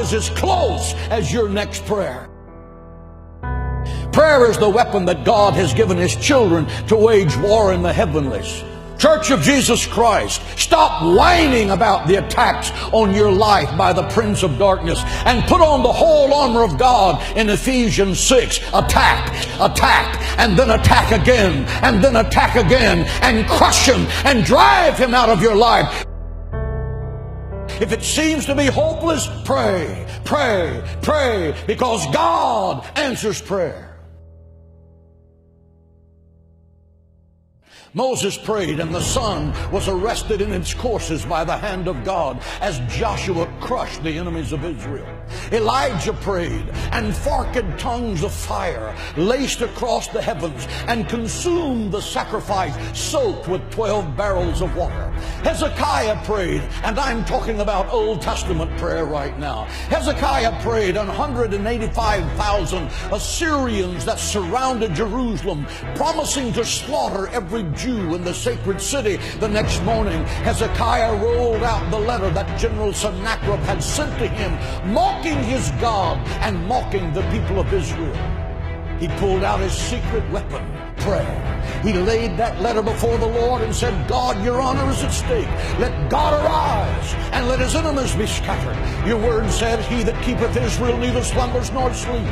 is as close as your next prayer. Prayer is the weapon that God has given His children to wage war in the heavenlies. Church of Jesus Christ, stop whining about the attacks on your life by the prince of darkness and put on the whole armor of God in Ephesians 6. Attack, attack, and then attack again, and then attack again, and crush him and drive him out of your life. If it seems to be hopeless, pray, pray, pray, because God answers prayer. Moses prayed, and the sun was arrested in its courses by the hand of God as Joshua crushed the enemies of Israel. Elijah prayed, and forked tongues of fire laced across the heavens and consumed the sacrifice soaked with 12 barrels of water. Hezekiah prayed, and I'm talking about Old Testament prayer right now. Hezekiah prayed, and 185,000 Assyrians that surrounded Jerusalem, promising to slaughter every Jew in the sacred city. The next morning, Hezekiah rolled out the letter that General Sennacherib had sent to him, mocking his God and mocking the people of Israel. He pulled out his secret weapon, prayer. He laid that letter before the Lord and said, God, your honor is at stake. Let God arise and let his enemies be scattered. Your word said, he that keepeth Israel neither slumbers nor sleep.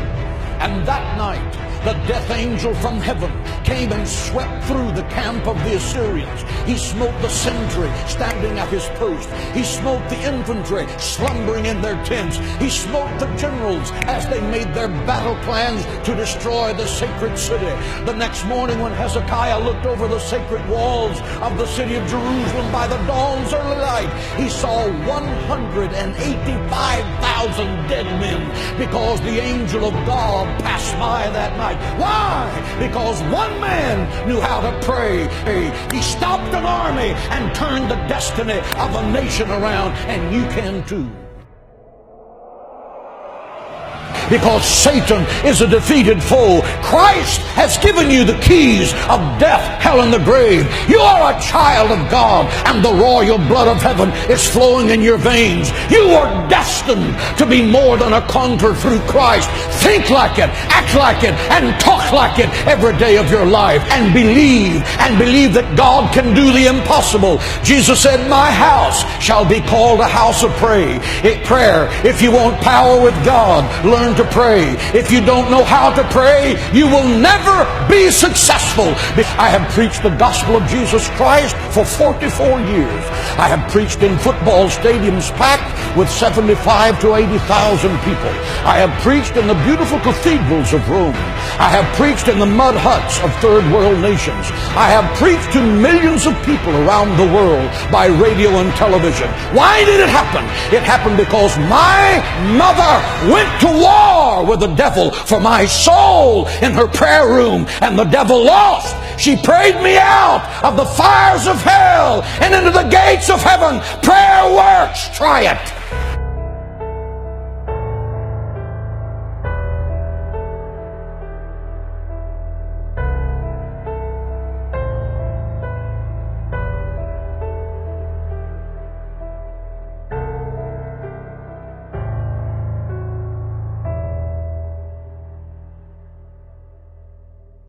And that night, the death angel from heaven came and swept through the camp of the Assyrians. He smote the sentry standing at his post. He smote the infantry slumbering in their tents. He smote the generals as they made their battle plans to destroy the sacred city. The next morning, when Hezekiah looked over the sacred walls of the city of Jerusalem by the dawn's early light, he saw 185,000 dead men, because the angel of God passed by that night. Why? Because one man knew how to pray. He stopped an army and turned the destiny of a nation around, and you can too. Because Satan is a defeated foe. Christ has given you the keys of death, hell, and the grave. You are a child of God, and the royal blood of heaven is flowing in your veins. You are destined to be more than a conqueror through Christ. Think like it, act like it, and talk like it every day of your life. And believe that God can do the impossible. Jesus said, my house shall be called a house of prayer. If you want power with God, learn to pray. If you don't know how to pray, you will never be successful. I have preached the gospel of Jesus Christ for 44 years. I have preached in football stadiums packed with 75 to 80,000 people. I have preached in the beautiful cathedrals of Rome. I have preached in the mud huts of third world nations. I have preached to millions of people around the world by radio and television. Why did it happen? It happened because my mother went to war with the devil for my soul in her prayer room, and the devil lost. She prayed me out of the fires of hell and into the gates of heaven. Prayer works. Try it.